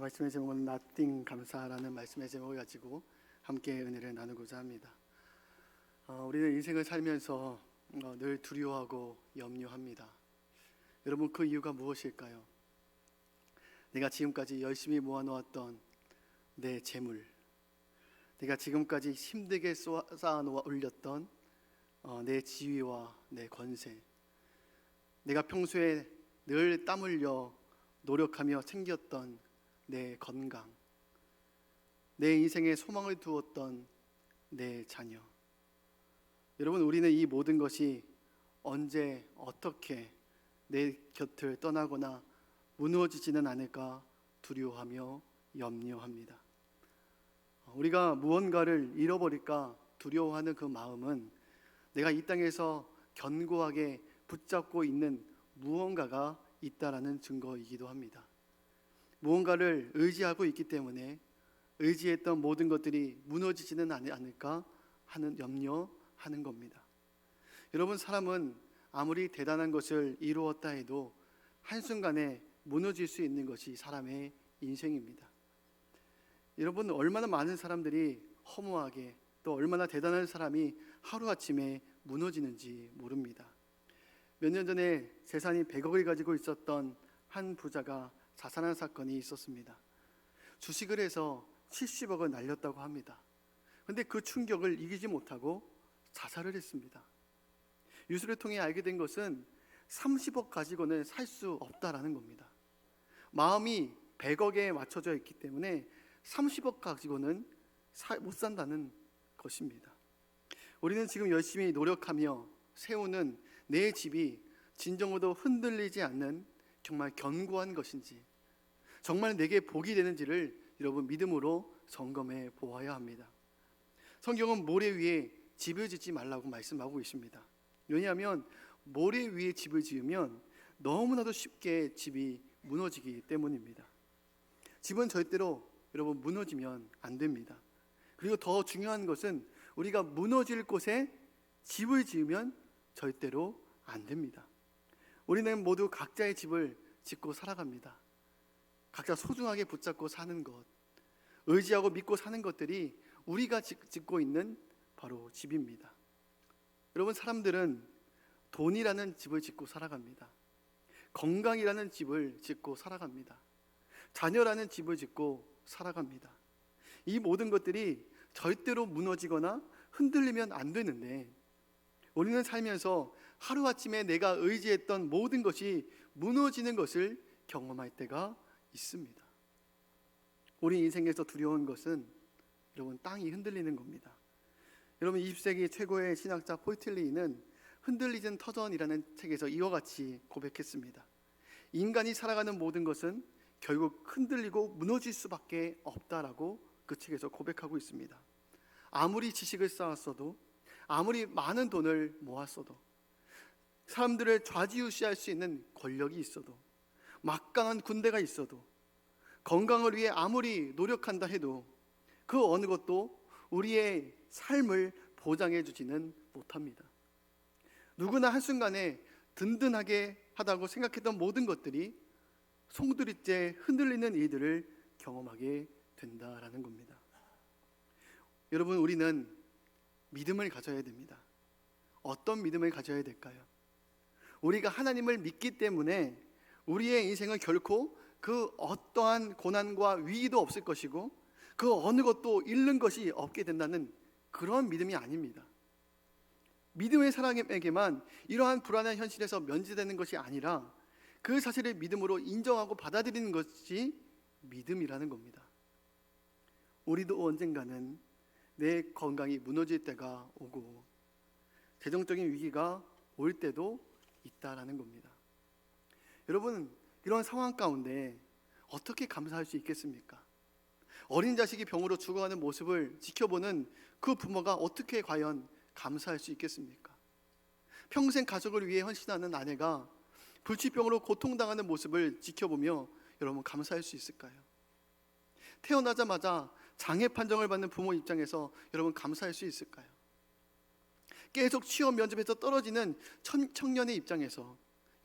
말씀의 제목은 Nothing 감사라는 말씀의 제목을 가지고 함께 은혜를 나누고자 합니다. 우리는 인생을 살면서 늘 두려워하고 염려합니다. 여러분, 그 이유가 무엇일까요? 내가 지금까지 열심히 모아놓았던 내 재물, 내가 지금까지 힘들게 쌓아놓아 올렸던 내 지위와 내 권세, 내가 평소에 늘 땀 흘려 노력하며 챙겼던 내 건강, 내 인생에 소망을 두었던 내 자녀. 여러분, 우리는 이 모든 것이 언제 어떻게 내 곁을 떠나거나 무너지지는 않을까 두려워하며 염려합니다. 우리가 무언가를 잃어버릴까 두려워하는 그 마음은 내가 이 땅에서 견고하게 붙잡고 있는 무언가가 있다라는 증거이기도 합니다. 무언가를 의지하고 있기 때문에 의지했던 모든 것들이 무너지지는 않을까 하는 염려하는 겁니다. 여러분, 사람은 아무리 대단한 것을 이루었다 해도 한순간에 무너질 수 있는 것이 사람의 인생입니다. 여러분, 얼마나 많은 사람들이 허무하게, 또 얼마나 대단한 사람이 하루아침에 무너지는지 모릅니다. 몇 년 전에 재산이 100억을 가지고 있었던 한 부자가 자살한 사건이 있었습니다. 주식을 해서 70억을 날렸다고 합니다. 그런데 그 충격을 이기지 못하고 자살을 했습니다. 뉴스를 통해 알게 된 것은 30억 가지고는 살 수 없다라는 겁니다. 마음이 100억에 맞춰져 있기 때문에 30억 가지고는 못 산다는 것입니다. 우리는 지금 열심히 노력하며 세우는 내 집이 진정으로 흔들리지 않는 정말 견고한 것인지, 정말 내게 복이 되는지를 여러분 믿음으로 점검해 보아야 합니다. 성경은 모래 위에 집을 짓지 말라고 말씀하고 있습니다. 왜냐하면 모래 위에 집을 지으면 너무나도 쉽게 집이 무너지기 때문입니다. 집은 절대로 여러분 무너지면 안 됩니다. 그리고 더 중요한 것은 우리가 무너질 곳에 집을 지으면 절대로 안 됩니다. 우리는 모두 각자의 집을 짓고 살아갑니다. 각자 소중하게 붙잡고 사는 것, 의지하고 믿고 사는 것들이 우리가 짓고 있는 바로 집입니다. 여러분, 사람들은 돈이라는 집을 짓고 살아갑니다. 건강이라는 집을 짓고 살아갑니다. 자녀라는 집을 짓고 살아갑니다. 이 모든 것들이 절대로 무너지거나 흔들리면 안 되는데, 우리는 살면서 하루아침에 내가 의지했던 모든 것이 무너지는 것을 경험할 때가 있습니다. 우리 인생에서 두려운 것은 여러분 땅이 흔들리는 겁니다. 여러분, 20세기 최고의 신학자 폴틀리는 흔들리는 터전이라는 책에서 이와 같이 고백했습니다. 인간이 살아가는 모든 것은 결국 흔들리고 무너질 수밖에 없다라고 그 책에서 고백하고 있습니다. 아무리 지식을 쌓았어도, 아무리 많은 돈을 모았어도, 사람들을 좌지우지할 수 있는 권력이 있어도, 막강한 군대가 있어도, 건강을 위해 아무리 노력한다 해도 그 어느 것도 우리의 삶을 보장해 주지는 못합니다. 누구나 한순간에 든든하게 하다고 생각했던 모든 것들이 송두리째 흔들리는 일들을 경험하게 된다라는 겁니다. 여러분, 우리는 믿음을 가져야 됩니다. 어떤 믿음을 가져야 될까요? 우리가 하나님을 믿기 때문에 우리의 인생은 결코 그 어떠한 고난과 위기도 없을 것이고 그 어느 것도 잃는 것이 없게 된다는 그런 믿음이 아닙니다. 믿음의 사람에게만 이러한 불안한 현실에서 면제되는 것이 아니라 그 사실을 믿음으로 인정하고 받아들이는 것이 믿음이라는 겁니다. 우리도 언젠가는 내 건강이 무너질 때가 오고 재정적인 위기가 올 때도 있다라는 겁니다. 여러분, 이런 상황 가운데 어떻게 감사할 수 있겠습니까? 어린 자식이 병으로 죽어가는 모습을 지켜보는 그 부모가 어떻게 과연 감사할 수 있겠습니까? 평생 가족을 위해 헌신하는 아내가 불치병으로 고통당하는 모습을 지켜보며 여러분 감사할 수 있을까요? 태어나자마자 장애 판정을 받는 부모 입장에서 여러분 감사할 수 있을까요? 계속 취업 면접에서 떨어지는 청년의 입장에서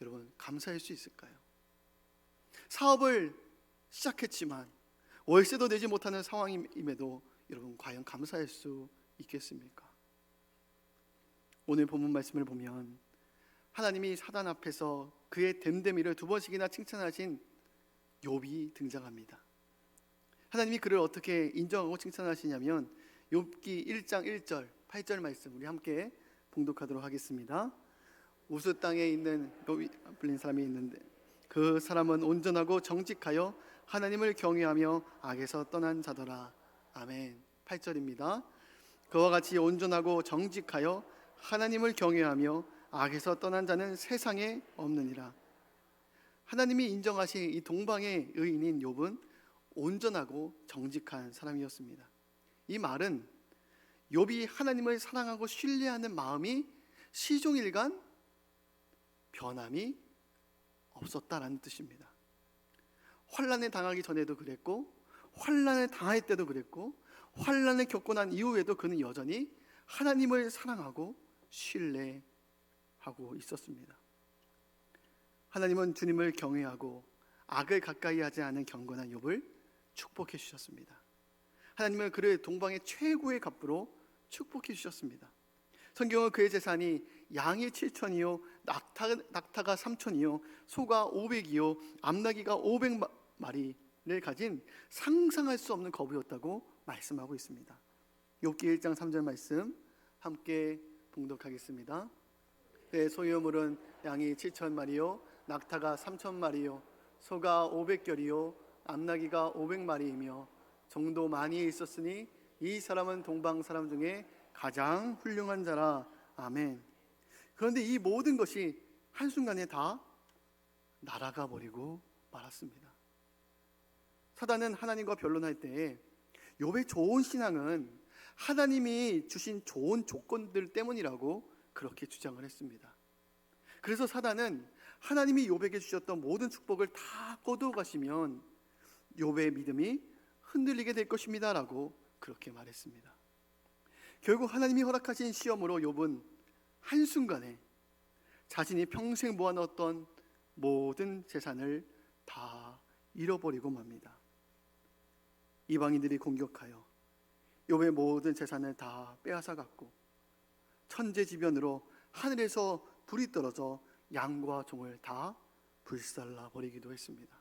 여러분 감사할 수 있을까요? 사업을 시작했지만 월세도 내지 못하는 상황임에도 여러분 과연 감사할 수 있겠습니까? 오늘 본문 말씀을 보면 하나님이 사단 앞에서 그의 됨됨이를 두 번씩이나 칭찬하신 욥이 등장합니다. 하나님이 그를 어떻게 인정하고 칭찬하시냐면 욥기 1장 1절 8절 말씀 우리 함께 봉독하도록 하겠습니다. 우스 땅에 있는 욥이 불린 사람이 있는데 그 사람은 온전하고 정직하여 하나님을 경외하며 악에서 떠난 자더라. 아멘. 8절입니다. 그와 같이 온전하고 정직하여 하나님을 경외하며 악에서 떠난 자는 세상에 없느니라. 하나님이 인정하신 이 동방의 의인인 욥은 온전하고 정직한 사람이었습니다. 이 말은 욥이 하나님을 사랑하고 신뢰하는 마음이 시종일관 변함이 없었다라는 뜻입니다. 환난에 당하기 전에도 그랬고 환난을 당할 때도 그랬고 환난을 겪고 난 이후에도 그는 여전히 하나님을 사랑하고 신뢰하고 있었습니다. 하나님은 주님을 경외하고 악을 가까이 하지 않은 경건한 욥을 축복해 주셨습니다. 하나님은 그를 동방의 최고의 갑부로 축복해 주셨습니다. 성경은 그의 재산이 양이 7천이요 낙타가 3천이요 소가 500이요 암나귀가 500마리를 가진 상상할 수 없는 거부였다고 말씀하고 있습니다. 욥기 1장 3절 말씀 함께 봉독하겠습니다. 내 소유물은 양이 7천마리요 낙타가 3천마리요 소가 500결이요 암나귀가 500마리이며 종도 많이 있었으니 이 사람은 동방 사람 중에 가장 훌륭한 자라. 아멘. 그런데 이 모든 것이 한순간에 다 날아가 버리고 말았습니다. 사단은 하나님과 변론할 때에 욥의 좋은 신앙은 하나님이 주신 좋은 조건들 때문이라고 그렇게 주장을 했습니다. 그래서 사단은 하나님이 욥에게 주셨던 모든 축복을 다 거두어 가시면 욥의 믿음이 흔들리게 될 것입니다 라고 그렇게 말했습니다. 결국 하나님이 허락하신 시험으로 욥은 한순간에 자신이 평생 모아놓았던 모든 재산을 다 잃어버리고 맙니다. 이방인들이 공격하여 욥의 모든 재산을 다 빼앗아갔고 천재지변으로 하늘에서 불이 떨어져 양과 종을 다 불살라 버리기도 했습니다.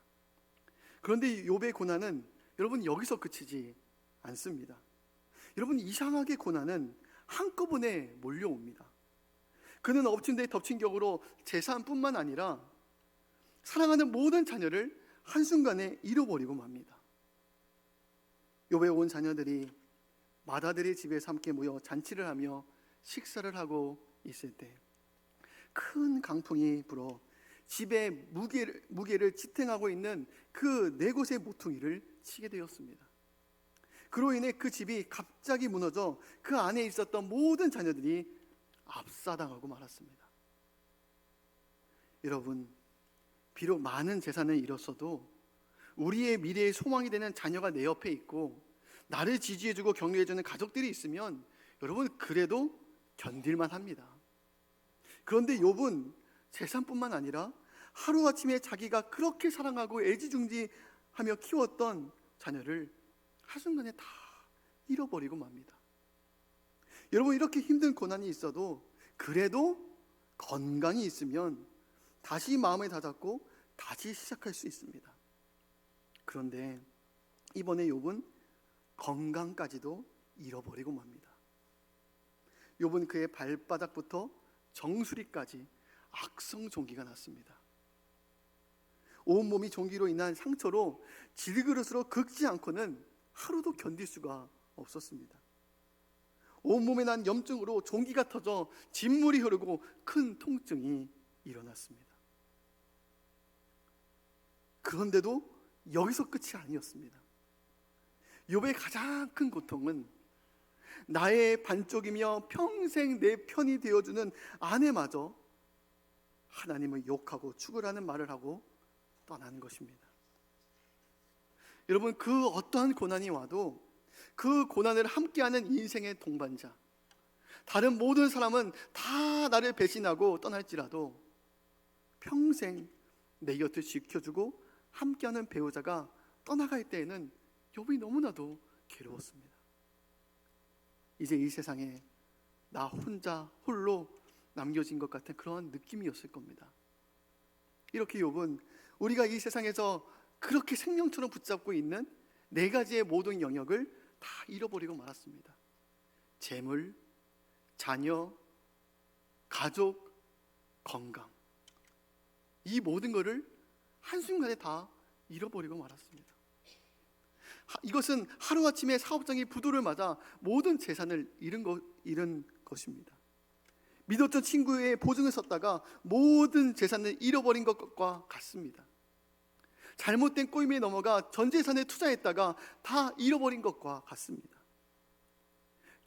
그런데 욥의 고난은 여러분 여기서 그치지 않습니다. 여러분 이상하게 고난은 한꺼번에 몰려옵니다. 그는 엎친 데 덮친 격으로 재산뿐만 아니라 사랑하는 모든 자녀를 한순간에 잃어버리고 맙니다. 욥의 온 자녀들이 맏아들의 집에서 함께 모여 잔치를 하며 식사를 하고 있을 때 큰 강풍이 불어 집에 무게를 지탱하고 있는 그 네 곳의 모퉁이를 치게 되었습니다. 그로 인해 그 집이 갑자기 무너져 그 안에 있었던 모든 자녀들이 압사당하고 말았습니다. 여러분, 비록 많은 재산을 잃었어도 우리의 미래의 소망이 되는 자녀가 내 옆에 있고 나를 지지해주고 격려해주는 가족들이 있으면 여러분 그래도 견딜만 합니다. 그런데 욥은 재산뿐만 아니라 하루아침에 자기가 그렇게 사랑하고 애지중지하며 키웠던 자녀를 한순간에 다 잃어버리고 맙니다. 여러분 이렇게 힘든 고난이 있어도 그래도 건강이 있으면 다시 마음을 다잡고 다시 시작할 수 있습니다. 그런데 이번에 욥은 건강까지도 잃어버리고 맙니다. 욥은 그의 발바닥부터 정수리까지 악성 종기가 났습니다. 온몸이 종기로 인한 상처로 질그릇으로 긁지 않고는 하루도 견딜 수가 없었습니다. 온몸에 난 염증으로 종기가 터져 진물이 흐르고 큰 통증이 일어났습니다. 그런데도 여기서 끝이 아니었습니다. 욥의 가장 큰 고통은 나의 반쪽이며 평생 내 편이 되어주는 아내마저 하나님을 욕하고 죽으라는 말을 하고 떠나는 것입니다. 여러분 그 어떠한 고난이 와도 그 고난을 함께하는 인생의 동반자, 다른 모든 사람은 다 나를 배신하고 떠날지라도 평생 내 곁을 지켜주고 함께하는 배우자가 떠나갈 때에는 욥이 너무나도 괴로웠습니다. 이제 이 세상에 나 혼자 홀로 남겨진 것 같은 그런 느낌이었을 겁니다. 이렇게 욥은 우리가 이 세상에서 그렇게 생명처럼 붙잡고 있는 네 가지의 모든 영역을 다 잃어버리고 말았습니다. 재물, 자녀, 가족, 건강, 이 모든 것을 한순간에 다 잃어버리고 말았습니다. 이것은 하루아침에 사업장이 부도를 맞아 모든 재산을 잃은 것입니다. 믿었던 친구의 보증을 섰다가 모든 재산을 잃어버린 것과 같습니다. 잘못된 꼬임에 넘어가 전 재산에 투자했다가 다 잃어버린 것과 같습니다.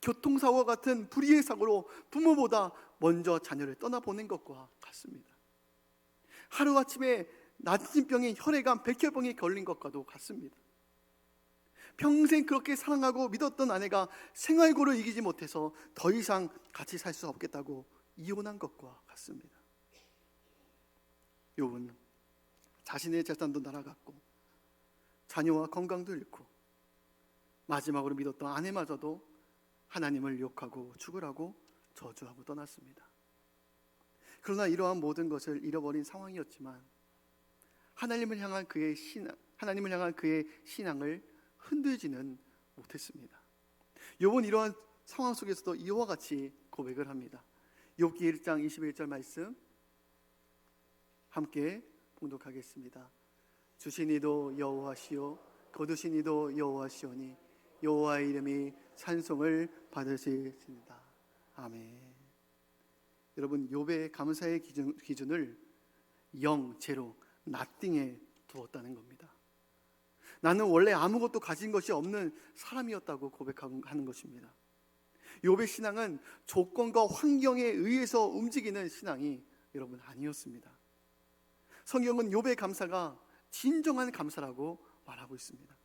교통사고와 같은 불의의 사고로 부모보다 먼저 자녀를 떠나보낸 것과 같습니다. 하루아침에 나침병에 혈액암, 백혈병에 걸린 것과도 같습니다. 평생 그렇게 사랑하고 믿었던 아내가 생활고를 이기지 못해서 더 이상 같이 살 수 없겠다고 이혼한 것과 같습니다. 욥은 자신의 재산도 날아갔고 자녀와 건강도 잃고 마지막으로 믿었던 아내마저도 하나님을 욕하고 죽으라고 저주하고 떠났습니다. 그러나 이러한 모든 것을 잃어버린 상황이었지만 하나님을 향한 그의 신앙을 흔들지는 못했습니다. 욥은 이러한 상황 속에서도 이와 같이 고백을 합니다. 욥기 1장 21절 말씀 함께 봉독하겠습니다. 주신 이도 여호와시요 거두신 이도 여호와시오니 여호와의 이름이 찬송을 받으시리이다. 아멘. 여러분, 욥의 감사의 기준을 0, 제로, nothing에 두었다는 겁니다. 나는 원래 아무것도 가진 것이 없는 사람이었다고 고백하는 것입니다. 욥의 신앙은 조건과 환경에 의해서 움직이는 신앙이 여러분 아니었습니다. 성경은 욥의 감사가 진정한 감사라고 말하고 있습니다.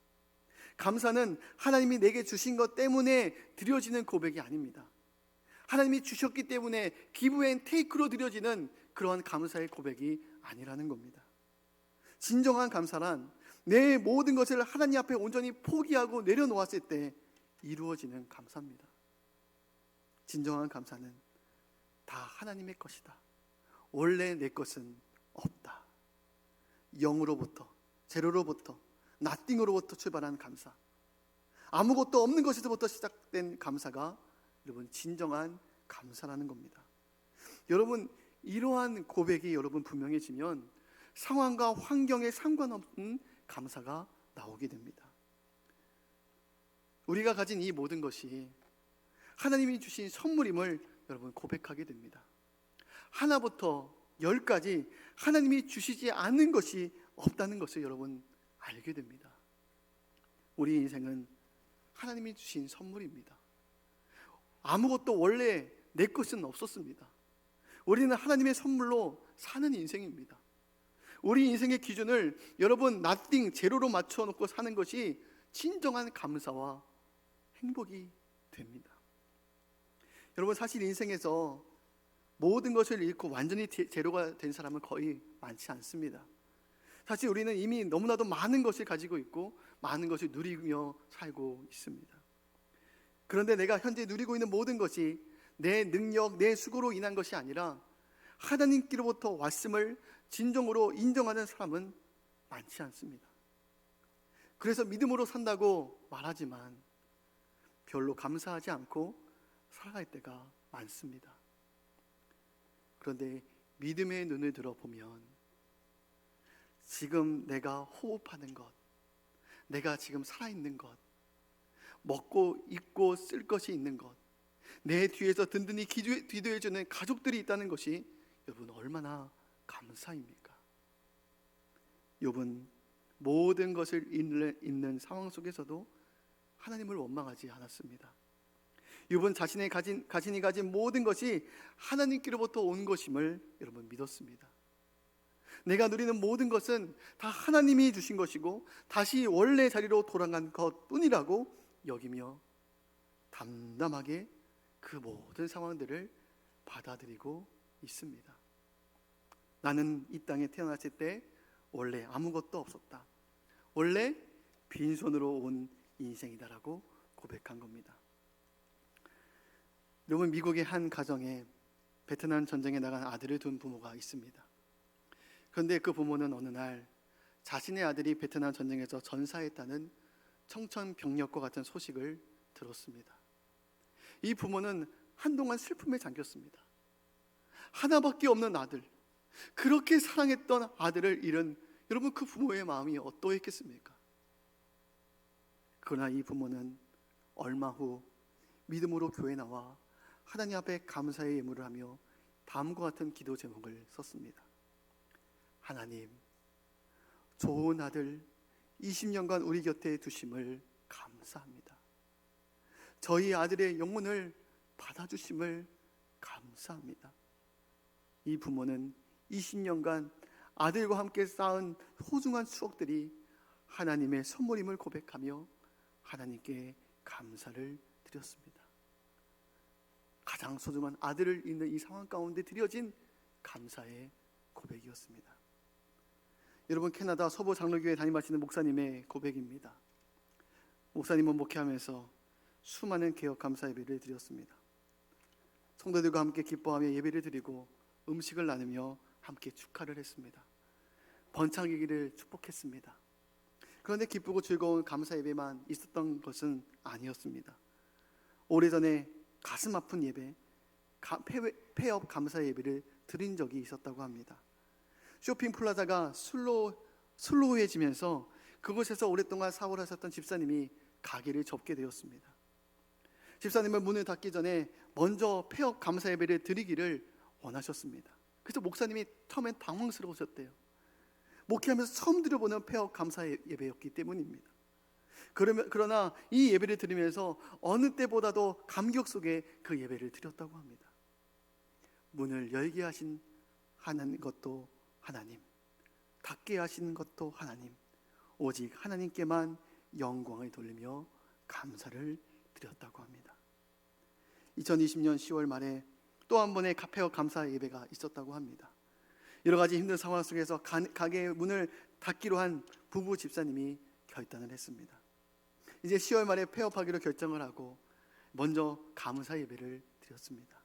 감사는 하나님이 내게 주신 것 때문에 드려지는 고백이 아닙니다. 하나님이 주셨기 때문에 기브 앤 테이크로 드려지는 그러한 감사의 고백이 아니라는 겁니다. 진정한 감사란 내 모든 것을 하나님 앞에 온전히 포기하고 내려놓았을 때 이루어지는 감사입니다. 진정한 감사는 다 하나님의 것이다. 원래 내 것은 없다. 0으로부터, 제로로부터, nothing으로부터 출발한 감사, 아무것도 없는 것에서부터 시작된 감사가 여러분 진정한 감사라는 겁니다. 여러분, 이러한 고백이 여러분 분명해지면 상황과 환경에 상관없는 감사가 나오게 됩니다. 우리가 가진 이 모든 것이 하나님이 주신 선물임을 여러분 고백하게 됩니다. 하나부터 10까지 하나님이 주시지 않는 것이 없다는 것을 여러분 알게 됩니다. 우리 인생은 하나님이 주신 선물입니다. 아무것도 원래 내 것은 없었습니다. 우리는 하나님의 선물로 사는 인생입니다. 우리 인생의 기준을 여러분 nothing, 제로로 맞춰놓고 사는 것이 진정한 감사와 행복이 됩니다. 여러분, 사실 인생에서 모든 것을 잃고 완전히 제로가 된 사람은 거의 많지 않습니다. 사실 우리는 이미 너무나도 많은 것을 가지고 있고 많은 것을 누리며 살고 있습니다. 그런데 내가 현재 누리고 있는 모든 것이 내 능력, 내 수고로 인한 것이 아니라 하나님께로부터 왔음을 진정으로 인정하는 사람은 많지 않습니다. 그래서 믿음으로 산다고 말하지만 별로 감사하지 않고 살아갈 때가 많습니다. 그런데 믿음의 눈을 들어보면 지금 내가 호흡하는 것, 내가 지금 살아있는 것, 먹고 입고 쓸 것이 있는 것, 내 뒤에서 든든히 기도해주는 가족들이 있다는 것이 여러분 얼마나 감사입니까? 욥은 모든 것을 잃는 상황 속에서도 하나님을 원망하지 않았습니다. 욥은 자신이 가진 모든 것이 하나님께로부터 온 것임을 여러분 믿었습니다. 내가 누리는 모든 것은 다 하나님이 주신 것이고 다시 원래 자리로 돌아간 것뿐이라고 여기며 담담하게 그 모든 상황들을 받아들이고 있습니다. 나는 이 땅에 태어났을 때 원래 아무것도 없었다. 원래 빈손으로 온 인생이다라고 고백한 겁니다. 여러분, 미국의 한 가정에 베트남 전쟁에 나간 아들을 둔 부모가 있습니다. 그런데 그 부모는 어느 날 자신의 아들이 베트남 전쟁에서 전사했다는 청천벽력과 같은 소식을 들었습니다. 이 부모는 한동안 슬픔에 잠겼습니다. 하나밖에 없는 아들, 그렇게 사랑했던 아들을 잃은 여러분, 그 부모의 마음이 어떠했겠습니까? 그러나 이 부모는 얼마 후 믿음으로 교회에 나와 하나님 앞에 감사의 예물을 하며 다음과 같은 기도 제목을 썼습니다. 하나님, 좋은 아들 20년간 우리 곁에 두심을 감사합니다. 저희 아들의 영혼을 받아주심을 감사합니다. 이 부모는 20년간 아들과 함께 쌓은 소중한 추억들이 하나님의 선물임을 고백하며 하나님께 감사를 드렸습니다. 가장 소중한 아들을 잃는 이 상황 가운데 드려진 감사의 고백이었습니다. 여러분, 캐나다 서부 장로교회 담임하시는 목사님의 고백입니다. 목사님은 목회하면서 수많은 개혁 감사 예배를 드렸습니다. 성도들과 함께 기뻐하며 예배를 드리고 음식을 나누며 함께 축하를 했습니다. 번창이기를 축복했습니다. 그런데 기쁘고 즐거운 감사 예배만 있었던 것은 아니었습니다. 오래전에 가슴 아픈 예배, 폐업 감사 예배를 드린 적이 있었다고 합니다. 쇼핑 플라자가 슬로우해지면서 그곳에서 오랫동안 사업을 하셨던 집사님이 가게를 접게 되었습니다. 집사님은 문을 닫기 전에 먼저 폐업 감사 예배를 드리기를 원하셨습니다. 그래서 목사님이 처음엔 당황스러우셨대요. 목회하면서 처음 드려보는 폐업 감사 예배였기 때문입니다. 그러나 이 예배를 드리면서 어느 때보다도 감격 속에 그 예배를 드렸다고 합니다. 문을 열게 하신 것도 하나님, 닫게 하신 것도 하나님, 오직 하나님께만 영광을 돌리며 감사를 드렸다고 합니다. 2020년 10월 말에 또 한 번의 폐업 감사 예배가 있었다고 합니다. 여러 가지 힘든 상황 속에서 가게의 문을 닫기로 한 부부 집사님이 결단을 했습니다. 이제 10월 말에 폐업하기로 결정을 하고 먼저 감사 예배를 드렸습니다.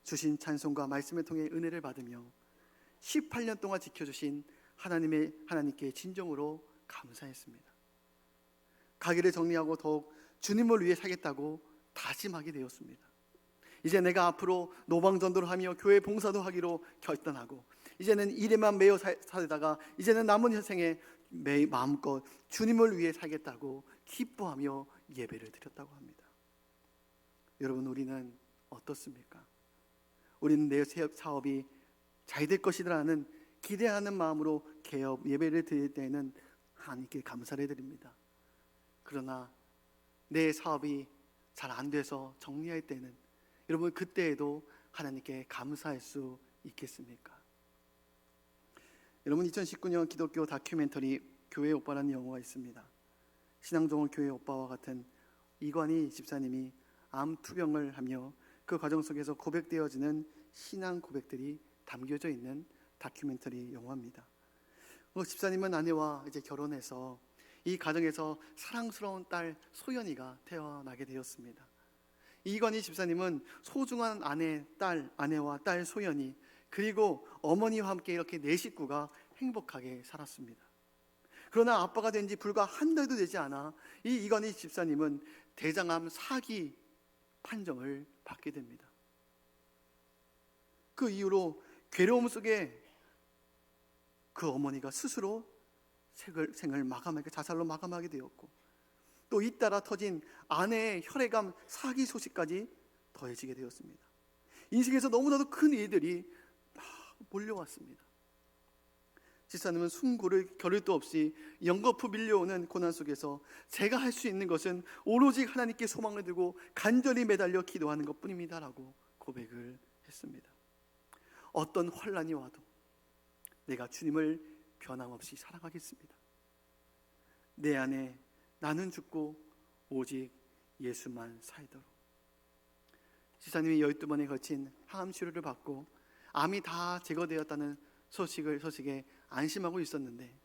주신 찬송과 말씀을 통해 은혜를 받으며 18년 동안 지켜주신 하나님께 진정으로 감사했습니다. 가게를 정리하고 더욱 주님을 위해 살겠다고 다짐하게 되었습니다. 이제 내가 앞으로 노방전도를 하며 교회 봉사도 하기로 결단하고 이제는 일에만 매여 살다가 이제는 남은 생에 마음껏 주님을 위해 살겠다고 기뻐하며 예배를 드렸다고 합니다. 여러분, 우리는 어떻습니까? 우리는 내 사업이 잘 될 것이라는 기대하는 마음으로 개업 예배를 드릴 때에는 하나님께 감사를 드립니다. 그러나 내 사업이 잘 안 돼서 정리할 때는 여러분, 그때에도 하나님께 감사할 수 있겠습니까? 여러분, 2019년 기독교 다큐멘터리 교회 오빠라는 영화가 있습니다. 신앙종을 교회 오빠와 같은 이관희 집사님이 암 투병을 하며 그 과정 속에서 고백되어지는 신앙 고백들이 담겨져 있는 다큐멘터리 영화입니다. 집사님은 아내와 이제 결혼해서 이 가정에서 사랑스러운 딸 소연이가 태어나게 되었습니다. 이건희 집사님은 소중한 아내와 딸 소연이 그리고 어머니와 함께 이렇게 네 식구가 행복하게 살았습니다. 그러나 아빠가 된 지 불과 한 달도 되지 않아 이건희 집사님은 대장암 4기 판정을 받게 됩니다. 그 이후로 괴로움 속에 그 어머니가 스스로 생을 마감하게, 자살로 마감하게 되었고 또 잇따라 터진 아내의 혈액암 4기 소식까지 더해지게 되었습니다. 인생에서 너무나도 큰 일들이 몰려왔습니다. 집사님은 숨고를 겨를도 없이 연거푸 밀려오는 고난 속에서 제가 할 수 있는 것은 오로지 하나님께 소망을 두고 간절히 매달려 기도하는 것뿐입니다 라고 고백을 했습니다. 어떤 환난이 와도 내가 주님을 변함없이 사랑하겠습니다. 내 안에 나는 죽고 오직 예수만 살도록. 집사님이 12번에 걸친 항암 치료를 받고 암이 다 제거되었다는 소식에 안심하고 있었는데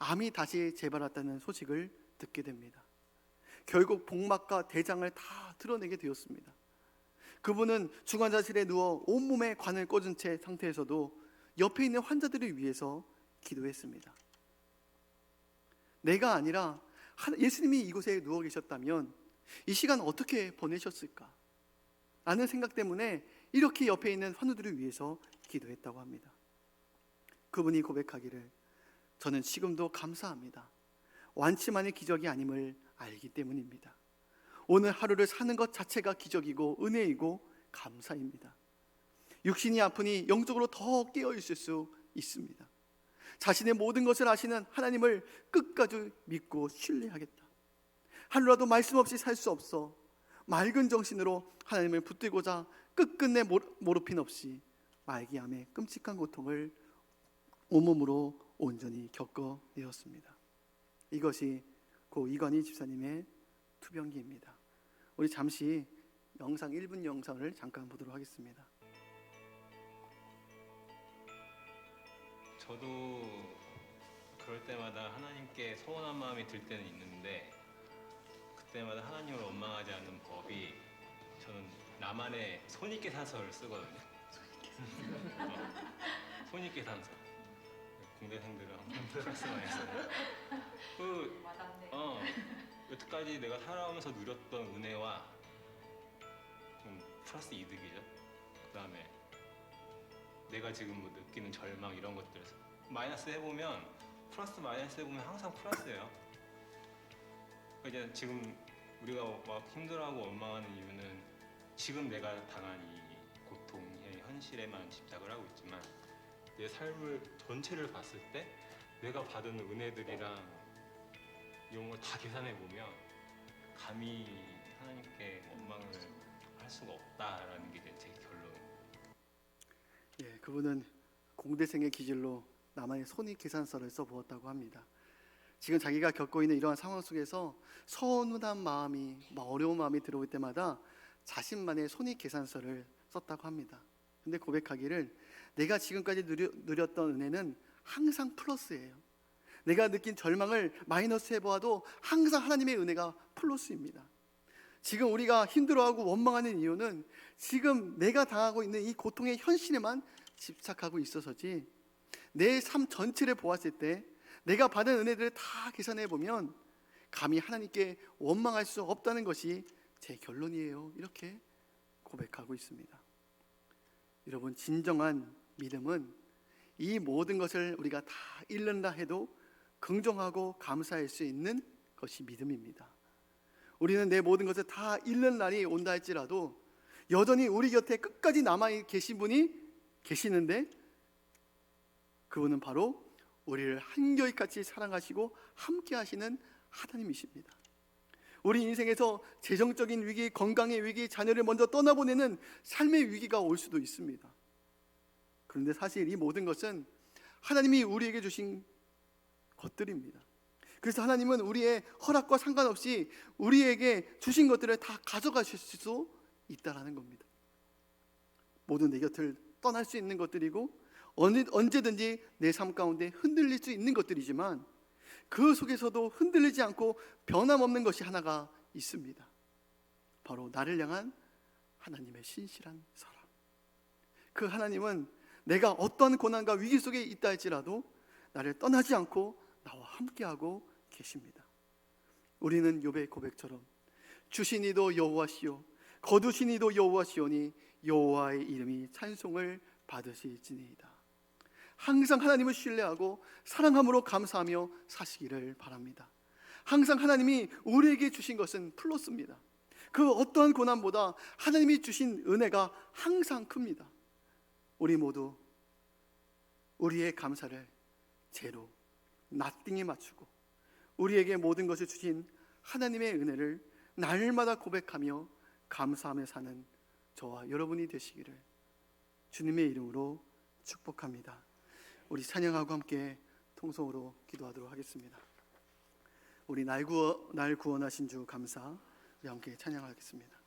암이 다시 재발했다는 소식을 듣게 됩니다. 결국 복막과 대장을 다 드러내게 되었습니다. 그분은 중환자실에 누워 온몸에 관을 꽂은 채 상태에서도 옆에 있는 환자들을 위해서 기도했습니다. 내가 아니라 예수님이 이곳에 누워 계셨다면 이 시간 어떻게 보내셨을까? 라는 생각 때문에 이렇게 옆에 있는 환우들을 위해서 기도했다고 합니다. 그분이 고백하기를 저는 지금도 감사합니다. 완치만의 기적이 아님을 알기 때문입니다. 오늘 하루를 사는 것 자체가 기적이고 은혜이고 감사입니다. 육신이 아프니 영적으로 더 깨어 있을 수 있습니다. 자신의 모든 것을 아시는 하나님을 끝까지 믿고 신뢰하겠다. 하루라도 말씀 없이 살 수 없어 맑은 정신으로 하나님을 붙들고자 끝끝내 모르핀 없이 말기암의 끔찍한 고통을 온몸으로 온전히 겪어내었습니다. 이것이 고 이건희 집사님의 투병기입니다. 우리 잠시 영상 1분 영상을 잠깐 보도록 하겠습니다. 저도 그럴 때마다 하나님께 서운한 마음이 들 때는 있는데 그때마다 하나님을 원망하지 않는 법이 저는 나만의 손익계산서를 쓰거든요. 손익계산서. 공대생들은 항상 플러스 마이너스. 여태까지 내가 살아오면서 누렸던 은혜와 좀 플러스 이득이죠. 그 다음에 내가 지금 뭐 느끼는 절망 이런 것들 마이너스 해보면 플러스 마이너스 해보면 항상 플러스예요. 그러니까 지금 우리가 막 힘들어하고 원망하는 이유는 지금 내가 당한 이 고통의 현실에만 집착을 하고 있지만 내 삶을 전체를 봤을 때 내가 받은 은혜들이랑 이런 걸 다 계산해 보면 감히 하나님께 원망을 할 수가 없다라는 게 제 결론. 예, 그분은 공대생의 기질로 나만의 손익계산서를 써보았다고 합니다. 지금 자기가 겪고 있는 이러한 상황 속에서 서운한 마음이, 어려운 마음이 들어올 때마다 자신만의 손익계산서를 썼다고 합니다. 근데 고백하기를 내가 지금까지 누렸던 은혜는 항상 플러스예요. 내가 느낀 절망을 마이너스 해보아도 항상 하나님의 은혜가 플러스입니다. 지금 우리가 힘들어하고 원망하는 이유는 지금 내가 당하고 있는 이 고통의 현실에만 집착하고 있어서지 내 삶 전체를 보았을 때 내가 받은 은혜들을 다 계산해 보면 감히 하나님께 원망할 수 없다는 것이 제 결론이에요. 이렇게 고백하고 있습니다. 여러분, 진정한 믿음은 이 모든 것을 우리가 다 잃는다 해도 긍정하고 감사할 수 있는 것이 믿음입니다. 우리는 내 모든 것을 다 잃는 날이 온다 할지라도 여전히 우리 곁에 끝까지 남아 계신 분이 계시는데 그분은 바로 우리를 한결 같이 사랑하시고 함께 하시는 하나님이십니다. 우리 인생에서 재정적인 위기, 건강의 위기, 자녀를 먼저 떠나보내는 삶의 위기가 올 수도 있습니다. 그런데 사실 이 모든 것은 하나님이 우리에게 주신 것들입니다. 그래서 하나님은 우리의 허락과 상관없이 우리에게 주신 것들을 다 가져가실 수 있다는 겁니다. 모두 내 곁을 떠날 수 있는 것들이고 언제든지 내 삶 가운데 흔들릴 수 있는 것들이지만 그 속에서도 흔들리지 않고 변함없는 것이 하나가 있습니다. 바로 나를 향한 하나님의 신실한 사랑. 그 하나님은 내가 어떤 고난과 위기 속에 있다 할지라도 나를 떠나지 않고 나와 함께하고 계십니다. 우리는 욥의 고백처럼 주신 이도 여호와시요 거두신 이도 여호와시오니 여호와의 이름이 찬송을 받으실지니이다. 항상 하나님을 신뢰하고 사랑함으로 감사하며 사시기를 바랍니다. 항상 하나님이 우리에게 주신 것은 플러스입니다. 그 어떠한 고난보다 하나님이 주신 은혜가 항상 큽니다. 우리 모두 우리의 감사를 제로, 나띵에 맞추고 우리에게 모든 것을 주신 하나님의 은혜를 날마다 고백하며 감사하며 사는 저와 여러분이 되시기를 주님의 이름으로 축복합니다. 우리 찬양하고 함께 통성으로 기도하도록 하겠습니다. 우리 날 구원하신 주 감사, 우리 함께 찬양하겠습니다.